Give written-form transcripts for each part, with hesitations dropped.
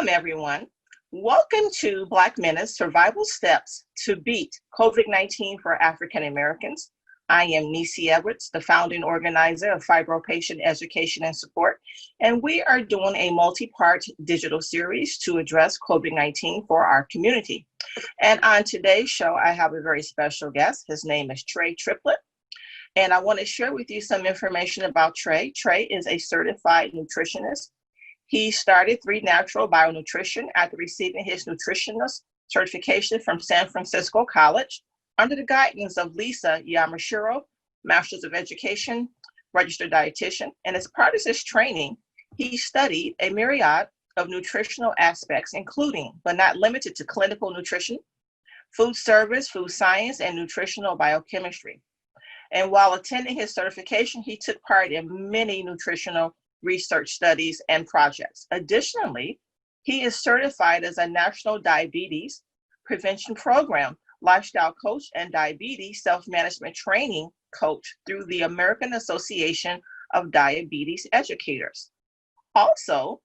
Welcome, everyone. Welcome to Black Minutes Survival Steps to Beat COVID-19 for African Americans. I am Nisi Edwards, the founding organizer of Fibro Patient Education and Support, and we are doing a multi-part digital series to address COVID-19 for our community. And on today's show, I have a very special guest. His name is Trey Triplette, and I want to share with you some information about Trey. Trey is a certified nutritionist. He started 3 Natural Bionutrition after receiving his nutritionist certification from San Francisco College under the guidance of Lisa Yamashiro, Masters of Education, registered dietitian. And as part of his training, he studied a myriad of nutritional aspects, including, but not limited to, clinical nutrition, food service, food science, and nutritional biochemistry. And while attending his certification, he took part in many nutritional research studies and projects. Additionally, he is certified as a National Diabetes Prevention Program lifestyle coach and diabetes self-management training coach through the American Association of Diabetes Educators. Also,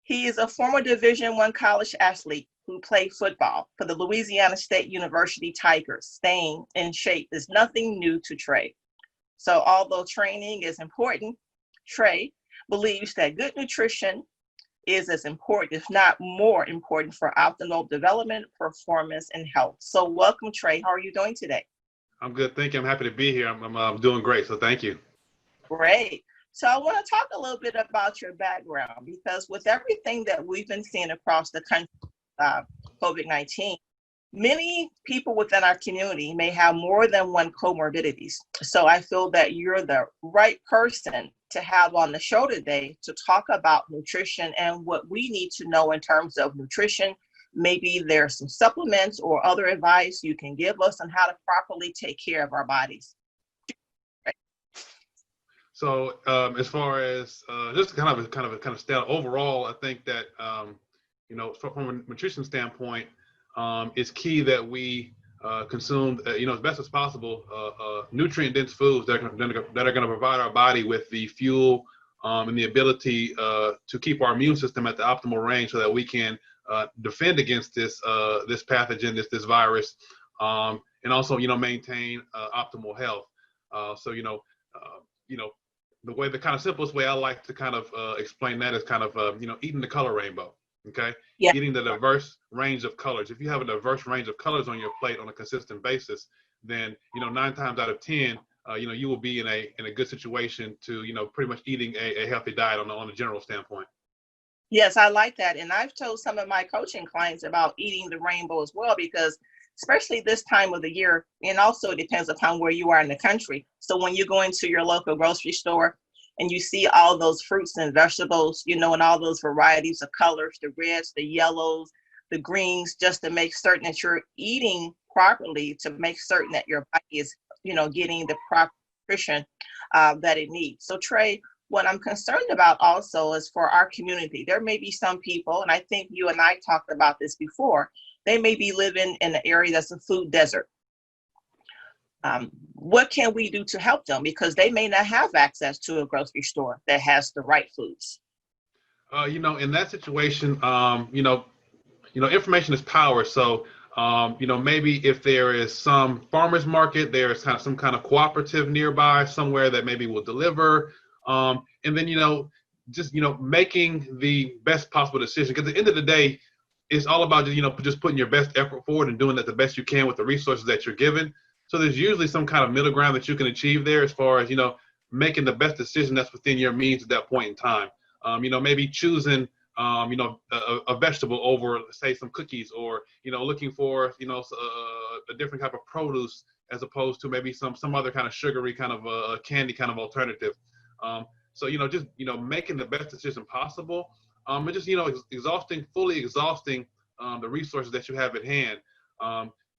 he is a former Division I college athlete who played football for the Louisiana State University Tigers. Staying in shape is nothing new to Trey. So although training is important, Trey believes that good nutrition is as important, if not more important, for optimal development, performance, and health. So welcome, Trey. How are you doing today? I'm good, thank you. I'm happy to be here. I'm doing great, so thank you. Great. So I want to talk a little bit about your background, because with everything that we've been seeing across the country, COVID-19, many people within our community may have more than one comorbidities. So I feel that you're the right person to have on the show today to talk about nutrition and what we need to know in terms of nutrition. Maybe there's some supplements or other advice you can give us on how to properly take care of our bodies. So as far as just kind of stat overall, I think that from a nutrition standpoint, it's key that we consume, as best as possible, nutrient-dense foods that are going to provide our body with the fuel and the ability to keep our immune system at the optimal range, so that we can defend against this pathogen, this virus, and also maintain optimal health. The kind of simplest way I like to kind of explain that is kind of eating the color rainbow. Okay. Yeah. Eating the diverse range of colors. If you have a diverse range of colors on your plate on a consistent basis, then 9 times out of 10, you will be in a good situation to pretty much eating a healthy diet on a general standpoint. Yes, I like that, and I've told some of my coaching clients about eating the rainbow as well, because especially this time of the year, and also it depends upon where you are in the country. So when you go into your local grocery store and you see all those fruits and vegetables, and all those varieties of colors, the reds, the yellows, the greens, just to make certain that you're eating properly, to make certain that your body is, getting the proper nutrition that it needs. So Trey, what I'm concerned about also is for our community. There may be some people, and I think you and I talked about this before, they may be living in an area that's a food desert. What can we do to help them? Because they may not have access to a grocery store that has the right foods. In that situation, information is power. So, maybe if there is some farmer's market, there is some kind of cooperative nearby somewhere that maybe will deliver. And then, making the best possible decision. Because at the end of the day, it's all about just putting your best effort forward and doing that the best you can with the resources that you're given. So there's usually some kind of middle ground that you can achieve there, as far as, making the best decision that's within your means at that point in time. Maybe choosing, a vegetable over, say, some cookies, or, looking for, a different type of produce as opposed to maybe some other kind of sugary kind of a candy kind of alternative. So, just, making the best decision possible, and just, fully exhausting the resources that you have at hand.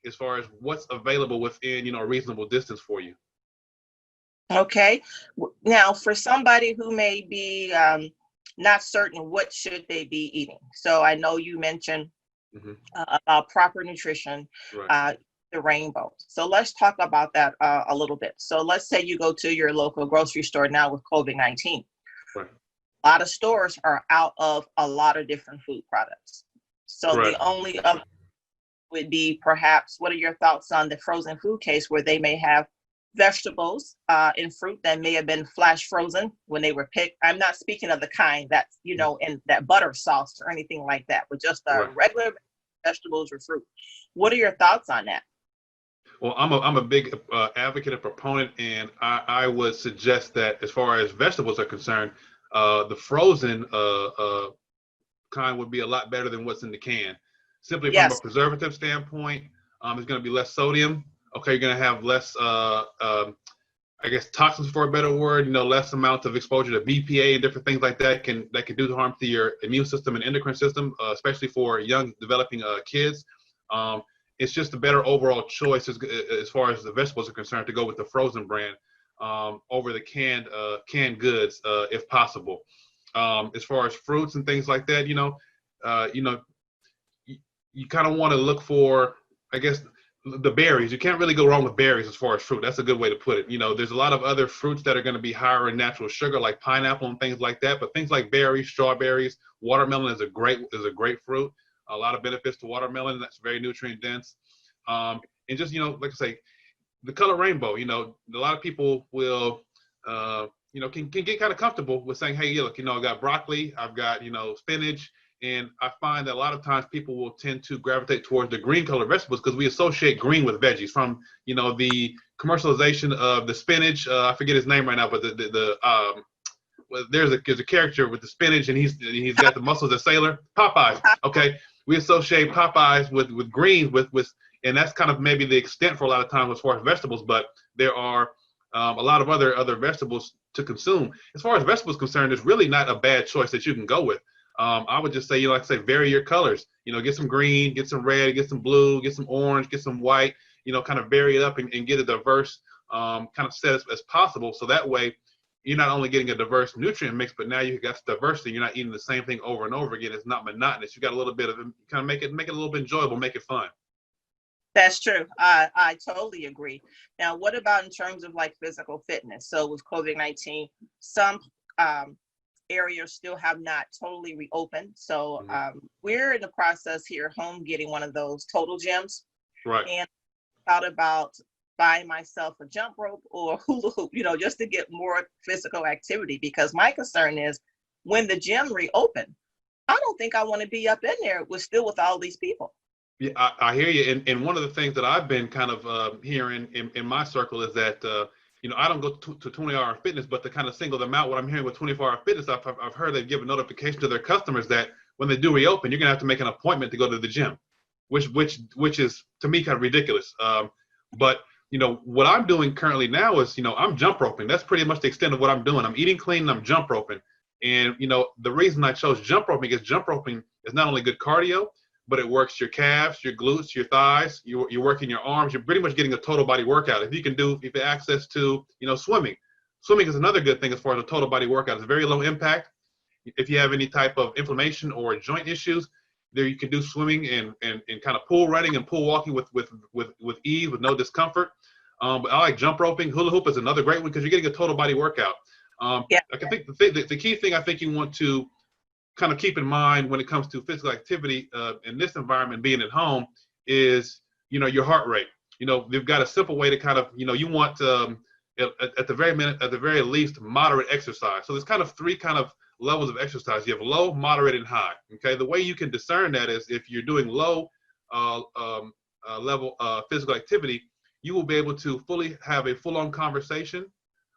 As far as what's available within, a reasonable distance for you. Okay. Now, for somebody who may be not certain, what should they be eating? So I know you mentioned about proper nutrition, right. The rainbow. So let's talk about that a little bit. So let's say you go to your local grocery store now with COVID-19. Right. A lot of stores are out of a lot of different food products. So Correct. the only other would be perhaps, what are your thoughts on the frozen food case where they may have vegetables and fruit that may have been flash frozen when they were picked? I'm not speaking of the kind that's, in that butter sauce or anything like that, but just Right. regular vegetables or fruit. What are your thoughts on that? Well, I'm a big advocate and proponent, and I would suggest that as far as vegetables are concerned, the frozen kind would be a lot better than what's in the can. Simply from a Yes. preservative standpoint, there's going to be less sodium. Okay, you're going to have less, I guess, toxins, for a better word. Less amount of exposure to BPA and different things like that can do harm to your immune system and endocrine system, especially for young developing kids. It's just a better overall choice as far as the vegetables are concerned to go with the frozen brand over the canned goods if possible. As far as fruits and things like that, you kind of want to look for, I guess, the berries. You can't really go wrong with berries as far as fruit. That's a good way to put it. There's a lot of other fruits that are going to be higher in natural sugar, like pineapple and things like that. But things like berries, strawberries, watermelon is a great fruit. A lot of benefits to watermelon. That's very nutrient dense. And just, like I say, the color rainbow, a lot of people will, can get kind of comfortable with saying, hey, look, I got broccoli, I've got, spinach. And I find that a lot of times people will tend to gravitate towards the green colored vegetables because we associate green with veggies from, the commercialization of the spinach. I forget his name right now, but there's a character with the spinach and he's got the muscles of Sailor. Popeyes. Okay. We associate Popeyes with greens and that's kind of maybe the extent for a lot of times as far as vegetables, but there are a lot of other vegetables to consume. As far as vegetables concerned, it's really not a bad choice that you can go with. I would just say, like I say, vary your colors. Get some green, get some red, get some blue, get some orange, get some white. Kind of vary it up and get a diverse kind of set as possible. So that way, you're not only getting a diverse nutrient mix, but now you've got diversity. You're not eating the same thing over and over again. It's not monotonous. You got a little bit of kind of make it a little bit enjoyable, make it fun. That's true. I totally agree. Now, what about in terms of like physical fitness? So with COVID-19, some areas still have not totally reopened. So we're in the process here at home getting one of those total gyms. Right. And thought about buying myself a jump rope or hula hoop, just to get more physical activity, because my concern is when the gym reopen, I don't think I want to be up in there with all these people. Yeah, I hear you. And one of the things that I've been kind of hearing in my circle is that, I don't go to 24-hour fitness, but to kind of single them out, what I'm hearing with 24-hour fitness, I've heard they've given notification to their customers that when they do reopen, you're going to have to make an appointment to go to the gym, which is, to me, kind of ridiculous. But, what I'm doing currently now is, I'm jump roping. That's pretty much the extent of what I'm doing. I'm eating clean and I'm jump roping. And, the reason I chose jump roping is not only good cardio, but it works your calves, your glutes, your thighs. You're working your arms. You're pretty much getting a total body workout. If you have access to, swimming. Swimming is another good thing as far as a total body workout. It's very low impact. If you have any type of inflammation or joint issues, there you can do swimming and kind of pool running and pool walking with ease, with no discomfort. But I like jump roping. Hula hoop is another great one because you're getting a total body workout. Yeah. I think the key thing I think you want to kind of keep in mind when it comes to physical activity in this environment, being at home, is your heart rate. They've got a simple way to kind of you want at the very least moderate exercise. So there's kind of three kind of levels of exercise. You have low, moderate, and high. Okay, the way you can discern that is if you're doing low level physical activity, you will be able to have a full-on conversation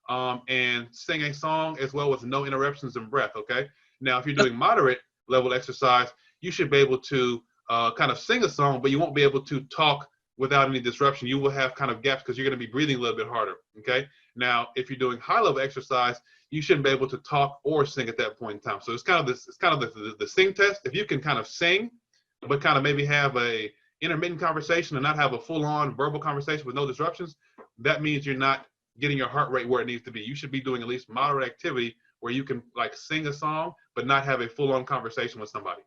and sing a song as well with no interruptions in breath. Okay. Now, if you're doing moderate level exercise, you should be able to kind of sing a song, but you won't be able to talk without any disruption. You will have kind of gaps because you're going to be breathing a little bit harder. Okay. Now, if you're doing high level exercise, you shouldn't be able to talk or sing at that point in time. So it's kind of the sing test. If you can kind of sing, but kind of maybe have a intermittent conversation and not have a full on verbal conversation with no disruptions, that means you're not getting your heart rate where it needs to be. You should be doing at least moderate activity where you can like sing a song, but not have a full on conversation with somebody.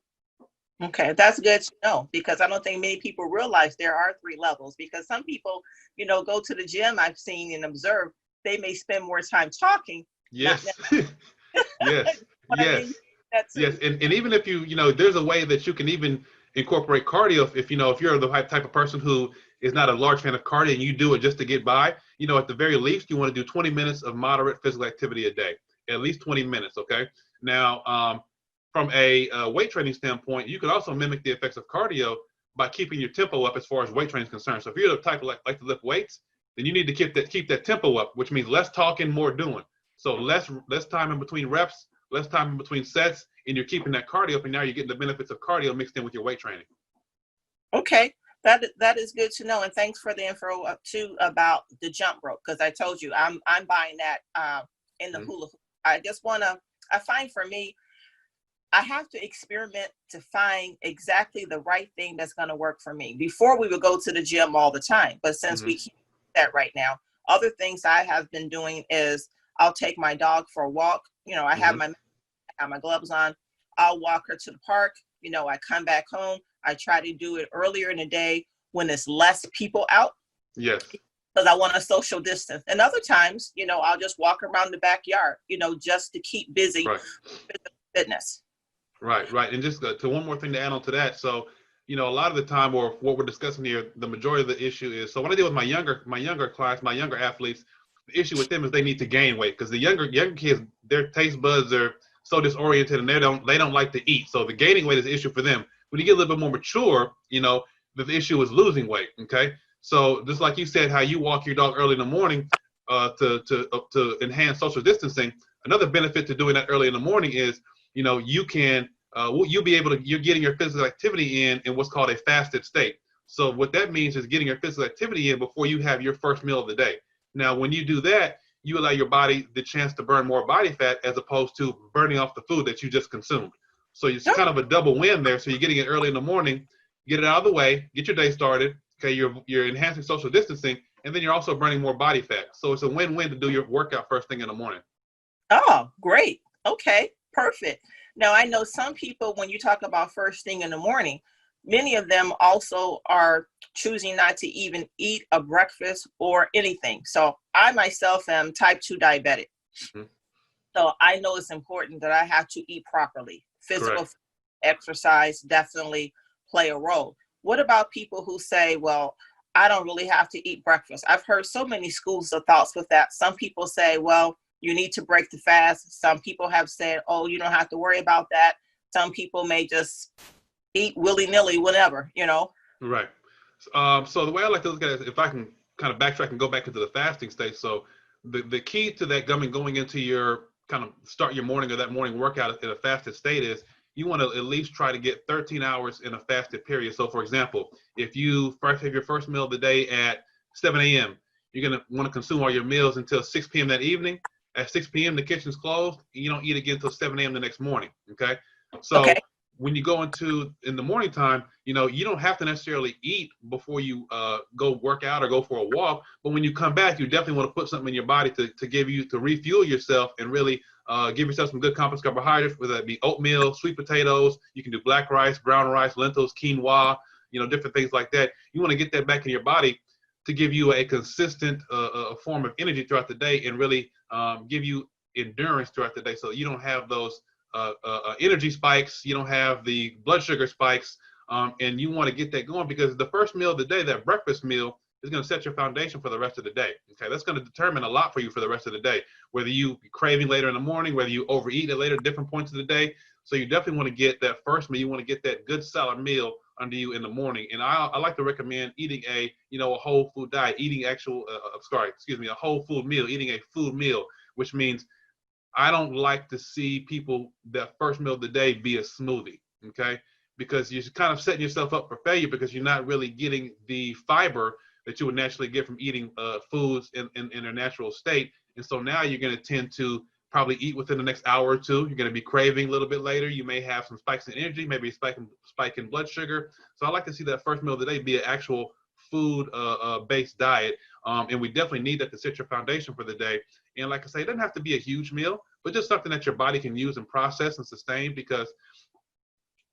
Okay, that's good to know, because I don't think many people realize there are three levels, because some people, go to the gym, I've seen and observed, they may spend more time talking. Yes. Yes. what I mean? Yes. That Yes. too. And even if there's a way that you can even incorporate cardio if you're the type of person who is not a large fan of cardio and you do it just to get by, at the very least, you want to do 20 minutes of moderate physical activity a day, at least 20 minutes. Okay. Now, from a weight training standpoint, you can also mimic the effects of cardio by keeping your tempo up as far as weight training is concerned. So if you're the type of like to lift weights, then you need to keep that tempo up, which means less talking, more doing. So less time in between reps, less time in between sets, and you're keeping that cardio up, and now you're getting the benefits of cardio mixed in with your weight training. Okay, that is good to know, and thanks for the info too about the jump rope, because I told you I'm buying that in the hula hoop. I find for me, I have to experiment to find exactly the right thing that's going to work for me. Before we would go to the gym all the time, but since we keep that right now, other things I have been doing is I'll take my dog for a walk. I have my gloves on. I'll walk her to the park. I come back home. I try to do it earlier in the day when there's less people out. Yes. Because I want to social distance. And other times, I'll just walk around the backyard, just to keep busy. Right. Fitness. Right. And just to one more thing to add on to that. So, a lot of the time, or what we're discussing here, the majority of the issue is, so when I deal with my younger class, my younger athletes, the issue with them is they need to gain weight, because the younger kids, their taste buds are so disoriented and they don't like to eat. So the gaining weight is an issue for them. When you get a little bit more mature, the issue is losing weight. Okay. So just like you said, how you walk your dog early in the morning to enhance social distancing, another benefit to doing that early in the morning is, you can, you're getting your physical activity in what's called a fasted state. So what that means is getting your physical activity in before you have your first meal of the day. Now, when you do that, you allow your body the chance to burn more body fat as opposed to burning off the food that you just consumed. So it's kind of a double win there. So you're getting it early in the morning, get it out of the way, get your day started. Okay, you're enhancing social distancing, and then you're also burning more body fat. So it's a win-win to do your workout first thing in the morning. Oh, great. Okay, perfect. Now, I know some people, when you talk about first thing in the morning, many of them also are choosing not to even eat a breakfast or anything. So I myself am type 2 diabetic. So I know it's important that I have to eat properly. Physical exercise definitely play a role. What about people who say, well, I don't really have to eat breakfast? I've heard so many schools of thoughts with that. Some people say, well, you need to break the fast. Some people have said, oh, you don't have to worry about that. Some people may just eat willy-nilly whenever, Right. So the way I like to look at it is, if I can kind of backtrack and go back into the fasting state. So the key to that going into your kind of start your morning or that morning workout in a fasted state is you want to at least try to get 13 hours in a fasted period. So for example, if you first have your first meal of the day at 7 a.m., you're going to want to consume all your meals until 6 p.m. that evening. At 6 p.m., the kitchen's closed. You don't eat again until 7 a.m. the next morning. Okay. So when you go in the morning time, you don't have to necessarily eat before you go work out or go for a walk. But when you come back, you definitely want to put something in your body to refuel yourself and really give yourself some good complex carbohydrates, whether that be oatmeal, sweet potatoes. You can do black rice, brown rice, lentils, quinoa, different things like that. You want to get that back in your body to give you a consistent form of energy throughout the day and really give you endurance throughout the day, so you don't have those energy spikes, you don't have the blood sugar spikes, and you want to get that going, because the first meal of the day, that breakfast meal, is going to set your foundation for the rest of the day. Okay, that's going to determine a lot for you for the rest of the day, whether you be craving later in the morning, whether you overeat at later different points of the day. So you definitely want to get that first meal. You want to get that good solid meal under you in the morning. And I like to recommend eating a whole food diet, eating a whole food meal, eating a food meal, which means I don't like to see people that first meal of the day be a smoothie, okay? Because you're kind of setting yourself up for failure, because you're not really getting the fiber that you would naturally get from eating foods in their natural state. And so now you're going to tend to probably eat within the next hour or two. You're going to be craving a little bit later. You may have some spikes in energy, maybe a spike in blood sugar. So I like to see that first meal of the day be an actual food-based diet. And we definitely need that to set your foundation for the day. And like I say, it doesn't have to be a huge meal, but just something that your body can use and process and sustain, because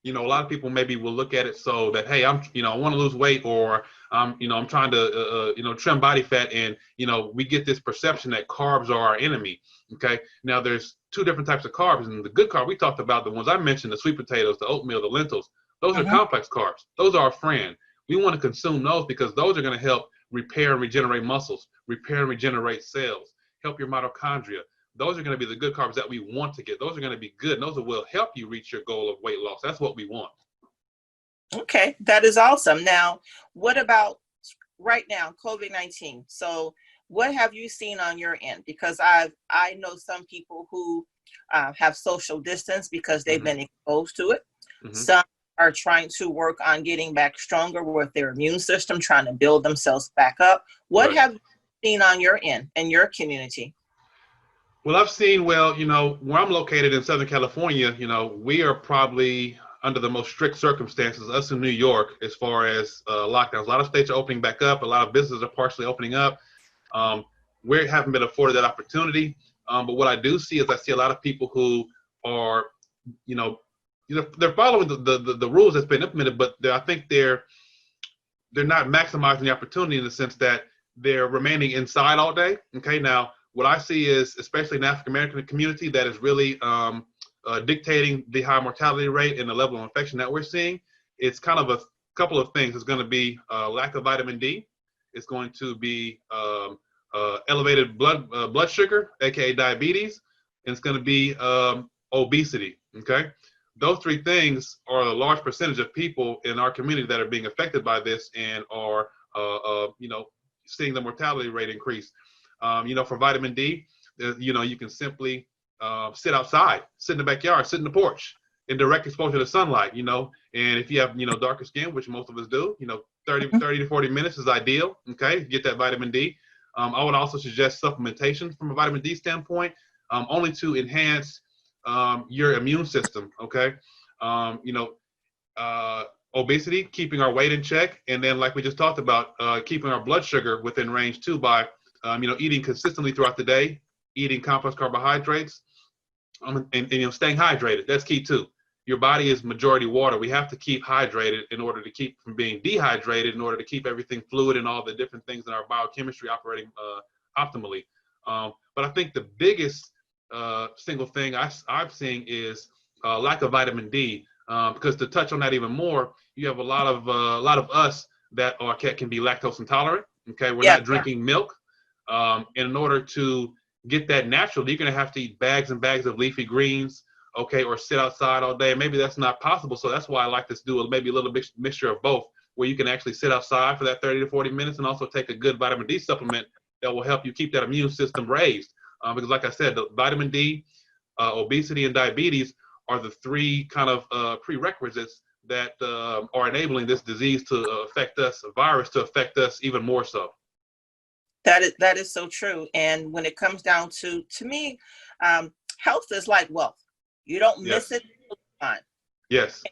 You know, a lot of people maybe will look at it so that, hey, I want to lose weight, or I'm trying to, trim body fat, and we get this perception that carbs are our enemy. Okay, now there's two different types of carbs, and the good carb we talked about, the ones I mentioned, the sweet potatoes, the oatmeal, the lentils. Those are complex carbs. Those are our friend. We want to consume those because those are going to help repair and regenerate muscles, repair and regenerate cells, help your mitochondria. Those are going to be the good carbs that we want to get. Those are going to be good. And those will help you reach your goal of weight loss. That's what we want. Okay, that is awesome. Now, what about right now, COVID-19? So what have you seen on your end? Because I know some people who have social distance because they've been exposed to it. Some are trying to work on getting back stronger with their immune system, trying to build themselves back up. What have you seen on your end and your community? Well, I've seen, where I'm located in Southern California, we are probably under the most strict circumstances, us in New York, as far as lockdowns. A lot of states are opening back up. A lot of businesses are partially opening up. We haven't been afforded that opportunity. But what I do see is I see a lot of people who are, they're following the rules that's been implemented, but I think they're not maximizing the opportunity in the sense that they're remaining inside all day. Okay, now what I see is, especially in the African American community, that is really dictating the high mortality rate and the level of infection that we're seeing. It's kind of a couple of things. It's going to be lack of vitamin D. It's going to be elevated blood sugar, aka diabetes, and it's going to be obesity. Okay, those three things are a large percentage of people in our community that are being affected by this and are seeing the mortality rate increase. For vitamin D, you can simply sit outside, sit in the backyard, sit in the porch in direct exposure to sunlight, and if you have, darker skin, which most of us do, 30 to 40 minutes is ideal. Okay, get that vitamin D. I would also suggest supplementation from a vitamin D standpoint, only to enhance your immune system. Okay, obesity, keeping our weight in check, and then, like we just talked about, keeping our blood sugar within range too by eating consistently throughout the day, eating complex carbohydrates, and staying hydrated. That's key too. Your body is majority water. We have to keep hydrated in order to keep from being dehydrated, in order to keep everything fluid and all the different things in our biochemistry operating optimally. But I think the biggest single thing I've seen is lack of vitamin D. Because to touch on that even more, you have a lot of us that can be lactose intolerant. Okay, we're not drinking milk. And in order to get that naturally, you're going to have to eat bags and bags of leafy greens, okay, or sit outside all day. And maybe that's not possible. So that's why I like to do maybe a little bit mixture of both, where you can actually sit outside for that 30 to 40 minutes and also take a good vitamin D supplement that will help you keep that immune system raised. Because like I said, the vitamin D, obesity, and diabetes are the three kind of prerequisites that are enabling this disease to affect us, a virus to affect us even more so. That is so true. And when it comes down to me, health is like wealth. You don't miss it. Yes.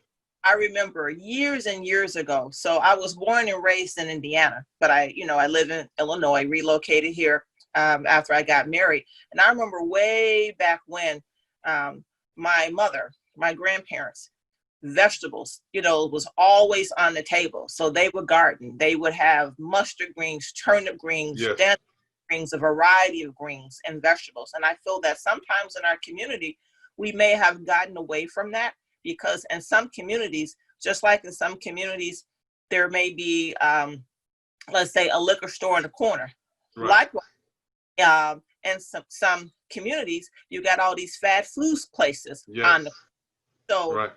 I remember years and years ago. So I was born and raised in Indiana, but I live in Illinois, relocated here after I got married. And I remember way back when my mother, my grandparents, vegetables, was always on the table. So they would garden. They would have mustard greens, turnip greens, dandelion greens, a variety of greens and vegetables. And I feel that sometimes in our community, we may have gotten away from that because in some communities, just like in some communities, there may be, let's say, a liquor store in the corner. Right. Likewise, in some communities, you got all these fast food places on the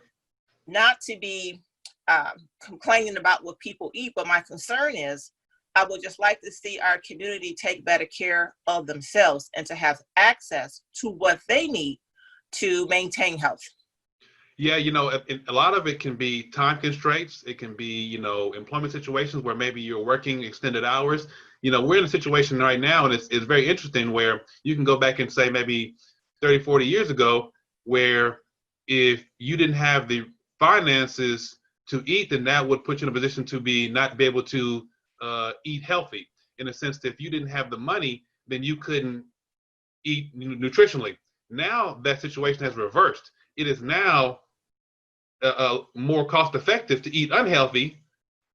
not to be complaining about what people eat, but my concern is I would just like to see our community take better care of themselves and to have access to what they need to maintain health. Yeah, a lot of it can be time constraints. It can be, employment situations where maybe you're working extended hours. We're in a situation right now, and it's very interesting, where you can go back and say maybe 30, 40 years ago, where if you didn't have the finances to eat, then that would put you in a position to not be able to eat healthy, in a sense that if you didn't have the money, then you couldn't eat nutritionally. Now that situation has reversed. It is now more cost effective to eat unhealthy,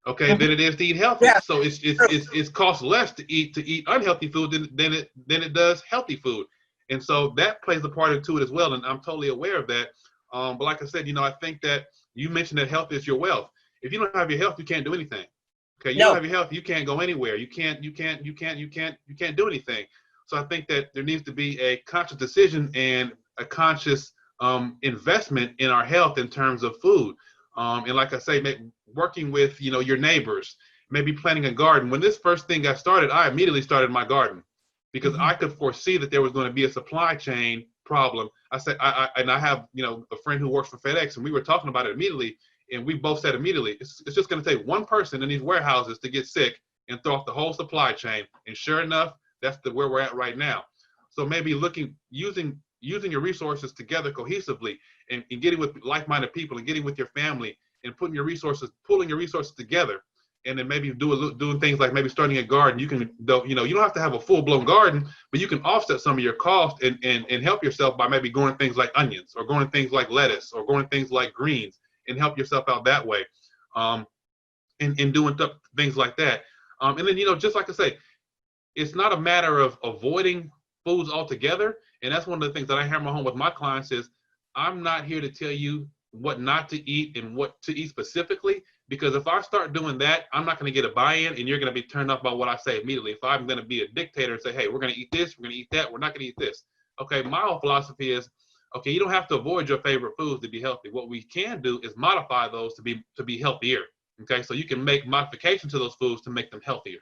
okay, than it is to eat healthy. Yeah. So it's cost less to eat unhealthy food than it does healthy food. And so that plays a part into it as well. And I'm totally aware of that. But like I said, I think that you mentioned that health is your wealth. If you don't have your health, you can't do anything. Okay, you don't have your health, you can't go anywhere. You can't do anything. So I think that there needs to be a conscious decision and a conscious investment in our health in terms of food. And like I say, working with your neighbors, maybe planting a garden. When this first thing got started, I immediately started my garden because I could foresee that there was going to be a supply chain problem. I said, I have a friend who works for FedEx, and we were talking about it immediately. And we both said immediately, it's just going to take one person in these warehouses to get sick and throw off the whole supply chain. And sure enough, that's where we're at right now. So maybe using your resources together cohesively and getting with like-minded people and getting with your family and pulling your resources together. And then maybe doing things like maybe starting a garden. You don't have to have a full-blown garden, but you can offset some of your costs and help yourself by maybe growing things like onions or growing things like lettuce or growing things like greens, and help yourself out that way, and doing things like that. And then, just like I say, it's not a matter of avoiding foods altogether. And that's one of the things that I hammer home with my clients is I'm not here to tell you what not to eat and what to eat specifically, because if I start doing that, I'm not going to get a buy-in, and you're going to be turned off by what I say immediately. If I'm going to be a dictator and say, hey, we're going to eat this, we're going to eat that, we're not going to eat this. Okay, my whole philosophy is, okay, you don't have to avoid your favorite foods to be healthy. What we can do is modify those to be healthier. Okay, so you can make modifications to those foods to make them healthier.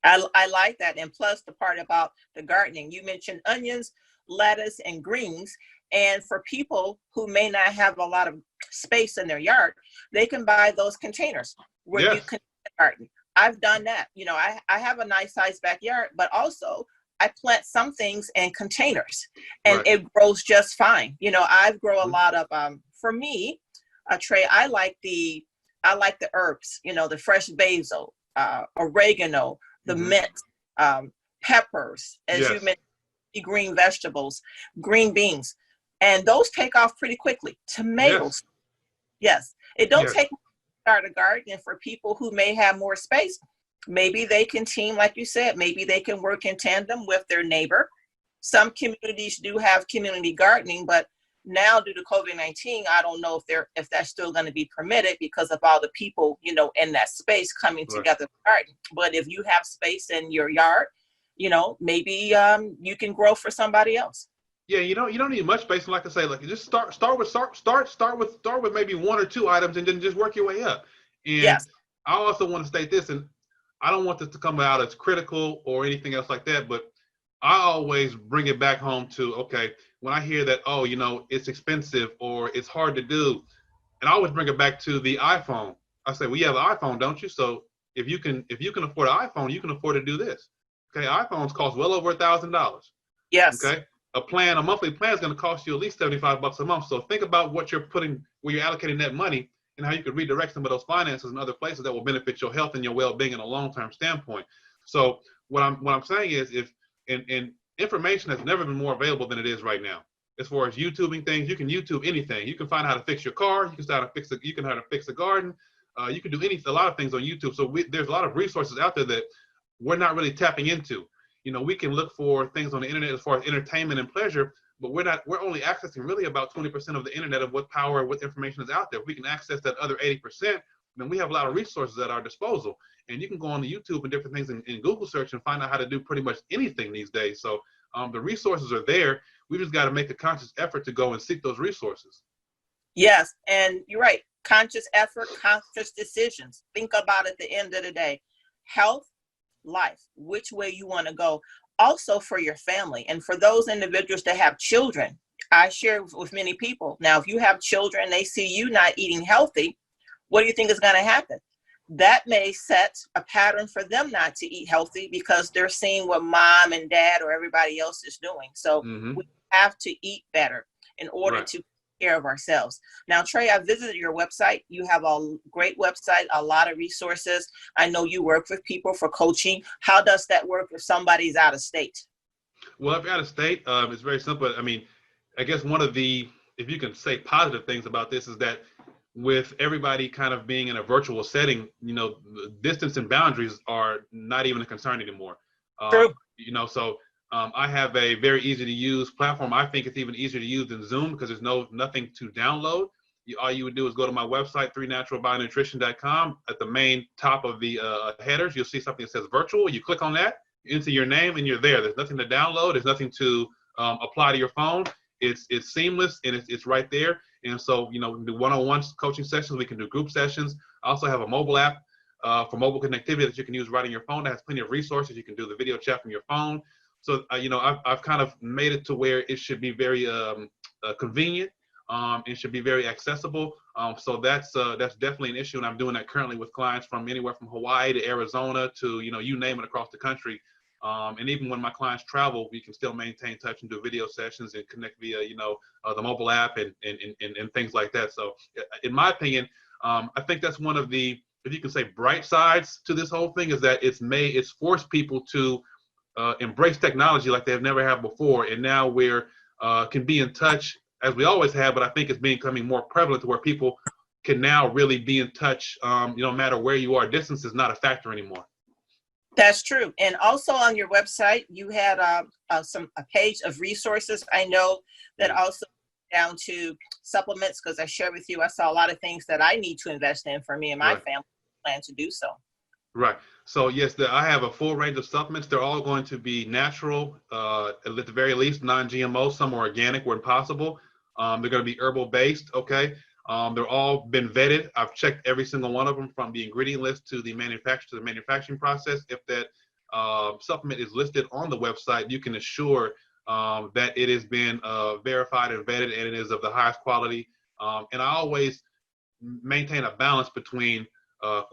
I like that. And plus the part about the gardening, you mentioned onions, lettuce, and greens. And for people who may not have a lot of space in their yard, they can buy those containers where you can garden. I've done that. I have a nice sized backyard, but also I plant some things in containers and it grows just fine. I've grown a lot of, for me, Trey, I like the herbs, the fresh basil, oregano, the mint, peppers, as you mentioned, green vegetables, green beans, and those take off pretty quickly. Tomatoes. Yes. It don't take to start a garden. And for people who may have more space, maybe they can team, like you said, maybe they can work in tandem with their neighbor. Some communities do have community gardening, but now due to COVID-19, I don't know if that's still going to be permitted because of all the people, in that space coming together to garden. But if you have space in your yard, maybe you can grow for somebody else. Yeah, you don't need much space. And like I say, just start with maybe one or two items and then just work your way up. And I also want to state this, and I don't want this to come out as critical or anything else like that, but I always bring it back home to, okay, when I hear that, it's expensive or it's hard to do, and I always bring it back to the iPhone. I say, well, you have an iPhone, don't you? So if you can afford an iPhone, you can afford to do this. Okay, iPhones cost well over $1,000. Yes. Okay, a monthly plan is going to cost you at least $75 a month. So think about where you're allocating that money and how you could redirect some of those finances in other places that will benefit your health and your well-being in a long-term standpoint. So what I'm saying is, and information has never been more available than it is right now. As far as YouTubing things, you can YouTube anything. You can find how to fix your car. You can how to fix a garden. You can do a lot of things on YouTube. So there's a lot of resources out there that we're not really tapping into. We can look for things on the internet as far as entertainment and pleasure, but we're only accessing really about 20% of the internet of what information is out there. If we can access that other 80%, then we have a lot of resources at our disposal. And you can go on to YouTube and different things in Google search and find out how to do pretty much anything these days. So the resources are there. We just got to make a conscious effort to go and seek those resources. Yes, and you're right. Conscious effort, conscious decisions. Think about it at the end of the day. Health, life, which way you want to go. Also for your family and for those individuals that have children. I share with many people. Now, if you have children, they see you not eating healthy, what do you think is going to happen? That may set a pattern for them not to eat healthy because they're seeing what mom and dad or everybody else is doing. So we have to eat better in order to take care of ourselves. Now, Trey, I visited your website. You have a great website, a lot of resources. I know you work with people for coaching. How does that work if somebody's out of state? Well, if you're out of state, it's very simple. I mean, I guess one of the, if you can say positive things about this, is that with everybody kind of being in a virtual setting, distance and boundaries are not even a concern anymore. True. So I have a very easy to use platform. I think it's even easier to use than Zoom because there's nothing to download. All you would do is go to my website, 3naturalbionutrition.com. At the main top of the headers, you'll see something that says virtual. You click on that, you enter your name, and you're there. There's nothing to download. There's nothing to apply to your phone. It's seamless, and it's right there. And so, we can do one-on-one coaching sessions. We can do group sessions. I also have a mobile app for mobile connectivity that you can use right on your phone. That has plenty of resources. You can do the video chat from your phone. So, I've kind of made it to where it should be very convenient. It should be very accessible. So that's definitely an issue. And I'm doing that currently with clients from anywhere from Hawaii to Arizona to, you name it, across the country. And even when my clients travel, we can still maintain touch and do video sessions and connect via, the mobile app and things like that. So in my opinion, I think that's one of the, if you can say, bright sides to this whole thing, is that it's forced people to embrace technology like they've never have before. And now we're can be in touch as we always have, but I think it's becoming more prevalent to where people can now really be in touch, no matter where you are. Distance is not a factor anymore. That's true. And also on your website, you had a page of resources. I know that also down to supplements, because I shared with you, I saw a lot of things that I need to invest in for me and my family, plan to do so. Right. So yes, I have a full range of supplements. They're all going to be natural, at the very least, non-GMO. Some are organic when possible. They're going to be herbal based. Okay. They're all been vetted. I've checked every single one of them, from the ingredient list to the manufacturing process. If that supplement is listed on the website, you can assure that it has been verified and vetted, and it is of the highest quality. And I always maintain a balance between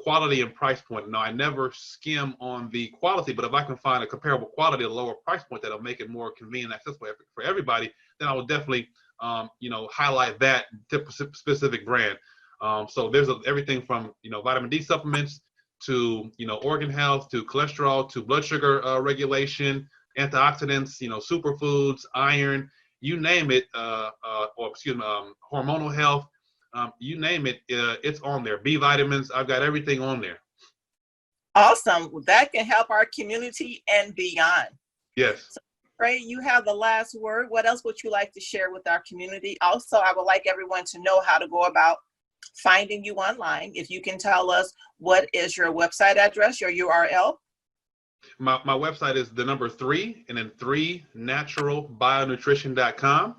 quality and price point. Now, I never skim on the quality, but if I can find a comparable quality at a lower price point that'll make it more convenient and accessible for everybody, then I will definitely highlight that specific brand. So there's everything from, vitamin D supplements to, organ health, to cholesterol, to blood sugar regulation, antioxidants, superfoods, iron, you name it, hormonal health, you name it, it's on there. B vitamins, I've got everything on there. Awesome. Well, that can help our community and beyond. Yes. So, Trey, you have the last word. What else would you like to share with our community? Also, I would like everyone to know how to go about finding you online. If you can tell us, what is your website address, your URL? My website is the number 3 and then 3naturalbionutrition.com.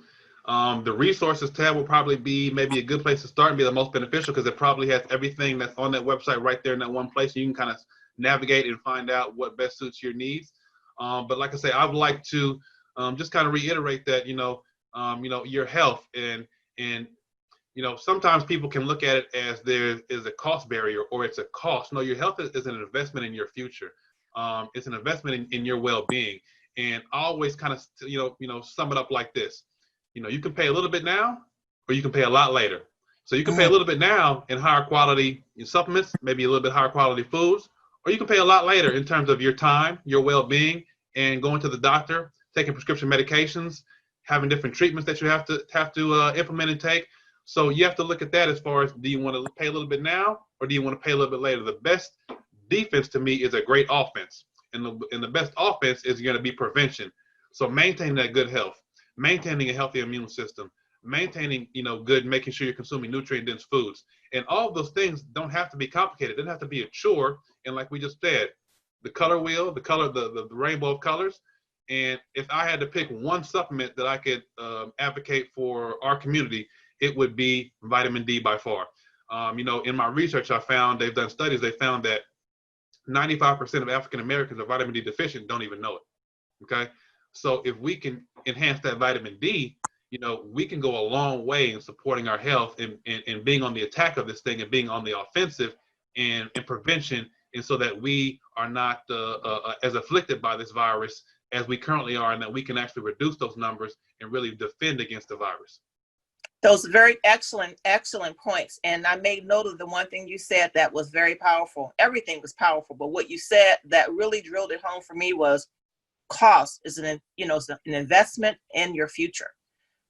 The resources tab will probably be maybe a good place to start and be the most beneficial, because it probably has everything that's on that website right there in that one place. You can kind of navigate and find out what best suits your needs. But like I say, I would like to just kind of reiterate that, your health and sometimes people can look at it as there is a cost barrier or it's a cost. No, your health is an investment in your future. It's an investment in your well-being. And I always kind of, sum it up like this. You can pay a little bit now, or you can pay a lot later. So you can pay a little bit now in higher quality supplements, maybe a little bit higher quality foods, or you can pay a lot later in terms of your time, your well-being, and going to the doctor, taking prescription medications, having different treatments that you have to implement and take. So you have to look at that as far as, do you want to pay a little bit now, or do you want to pay a little bit later? The best defense to me is a great offense, and the best offense is going to be prevention. So maintaining that good health, maintaining a healthy immune system, maintaining, making sure you're consuming nutrient-dense foods. And all of those things don't have to be complicated. It doesn't have to be a chore. And like we just said, the color wheel, the rainbow of colors. And if I had to pick one supplement that I could advocate for our community, it would be vitamin D by far. In my research, they've done studies, they found that 95% of African Americans are vitamin D deficient, don't even know it. Okay. So if we can enhance that vitamin D, we can go a long way in supporting our health and being on the attack of this thing and being on the offensive and prevention, and so that we are not as afflicted by this virus as we currently are, and that we can actually reduce those numbers and really defend against the virus. Those are very excellent points. And I made note of the one thing you said that was very powerful. Everything was powerful, but what you said that really drilled it home for me was cost is an investment in your future.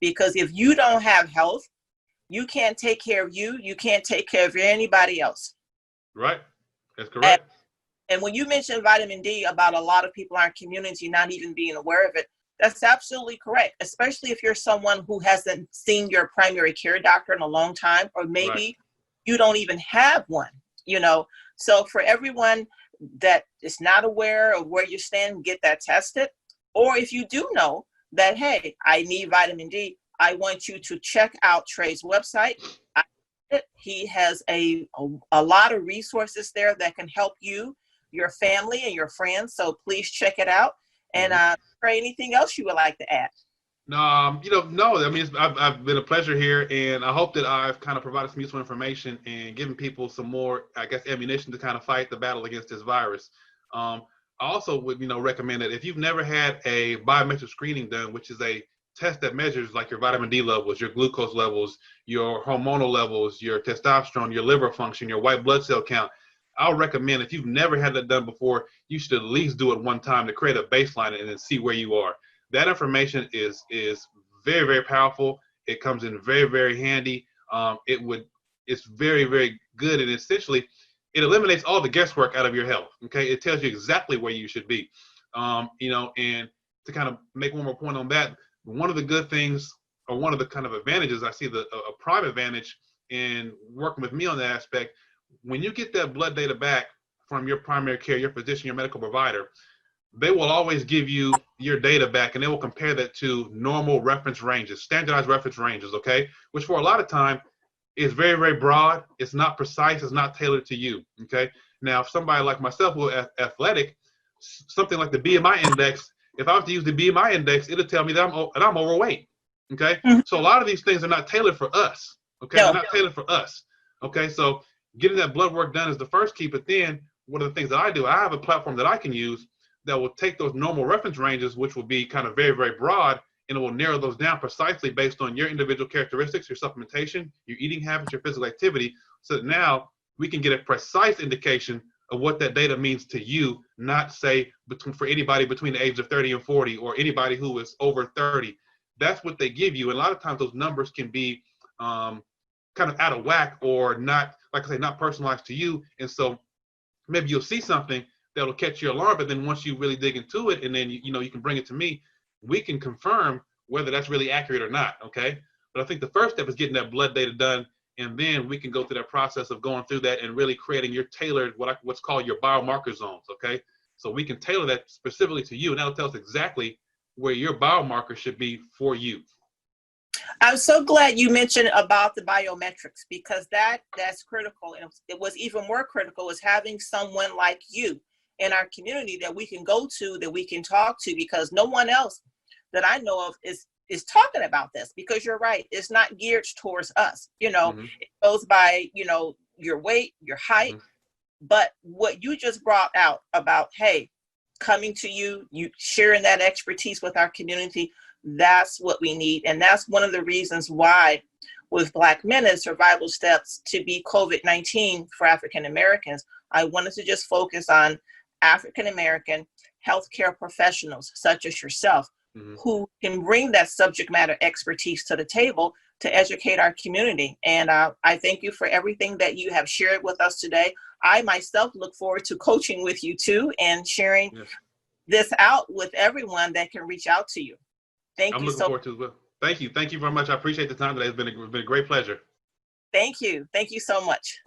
Because if you don't have health, you can't take care of you. You can't take care of anybody else. Right. That's correct. And when you mentioned vitamin D, about a lot of people in our community not even being aware of it, that's absolutely correct, especially if you're someone who hasn't seen your primary care doctor in a long time, or maybe you don't even have one, you know. So for everyone that is not aware of where you stand, get that tested. Or if you do know that, hey, I need vitamin D, I want you to check out Trey's website. He has a lot of resources there that can help you, your family, and your friends. So please check it out. And Trey, anything else you would like to add? No, no. I mean, I've been a pleasure here, and I hope that I've kind of provided some useful information and given people some more, I guess, ammunition to kind of fight the battle against this virus. I also would, recommend that if you've never had a biometric screening done, which is a test that measures like your vitamin D levels, your glucose levels, your hormonal levels, your testosterone, your liver function, your white blood cell count, I'll recommend, if you've never had that done before, you should at least do it one time to create a baseline and then see where you are. That information is very, very powerful. It comes in very, very handy. It's very, very good, and essentially it eliminates all the guesswork out of your health. Okay, it tells you exactly where you should be. And to kind of make one more point on that, one of the good things, or one of the kind of advantages I see, a prime advantage in working with me on that aspect, when you get that blood data back from your primary care, your physician, your medical provider, they will always give you your data back, and they will compare that to normal reference ranges, standardized reference ranges, okay? Which for a lot of time is very, very broad. It's not precise. It's not tailored to you, okay? Now, if somebody like myself who is athletic, something like the BMI index, if I was to use the BMI index, it'll tell me that I'm overweight, okay? So a lot of these things are not tailored for us, okay? They're not tailored for us, okay? So getting that blood work done is the first key, but then one of the things that I do, I have a platform that I can use that will take those normal reference ranges, which will be kind of very, very broad, and it will narrow those down precisely based on your individual characteristics, your supplementation, your eating habits, your physical activity, so that now we can get a precise indication of what that data means to you, not say for anybody between the age of 30 and 40 or anybody who is over 30. That's what they give you. And a lot of times those numbers can be kind of out of whack, or not, like I say, not personalized to you. And so maybe you'll see something that'll catch your alarm, but then once you really dig into it, and then you can bring it to me, we can confirm whether that's really accurate or not, okay? But I think the first step is getting that blood data done, and then we can go through that process of going through that and really creating your tailored, what's called your biomarker zones, okay? So we can tailor that specifically to you, and that'll tell us exactly where your biomarker should be for you. I'm so glad you mentioned about the biometrics, because that's critical. And it was even more critical is having someone like you in our community that we can go to, that we can talk to, because no one else that I know of is talking about this. Because you're right, it's not geared towards us. It goes by, your weight, your height. But what you just brought out about, hey, coming to you sharing that expertise with our community, that's what we need. And that's one of the reasons why with Black Men as Survival Steps to beat COVID-19 for African Americans, I wanted to just focus on African American healthcare professionals such as yourself, who can bring that subject matter expertise to the table to educate our community. And I thank you for everything that you have shared with us today. I myself look forward to coaching with you too, and sharing this out with everyone that can reach out to you. Thank you. I'm looking forward to it as well. Thank you. Thank you very much. I appreciate the time today. It's been a great pleasure. Thank you. Thank you so much.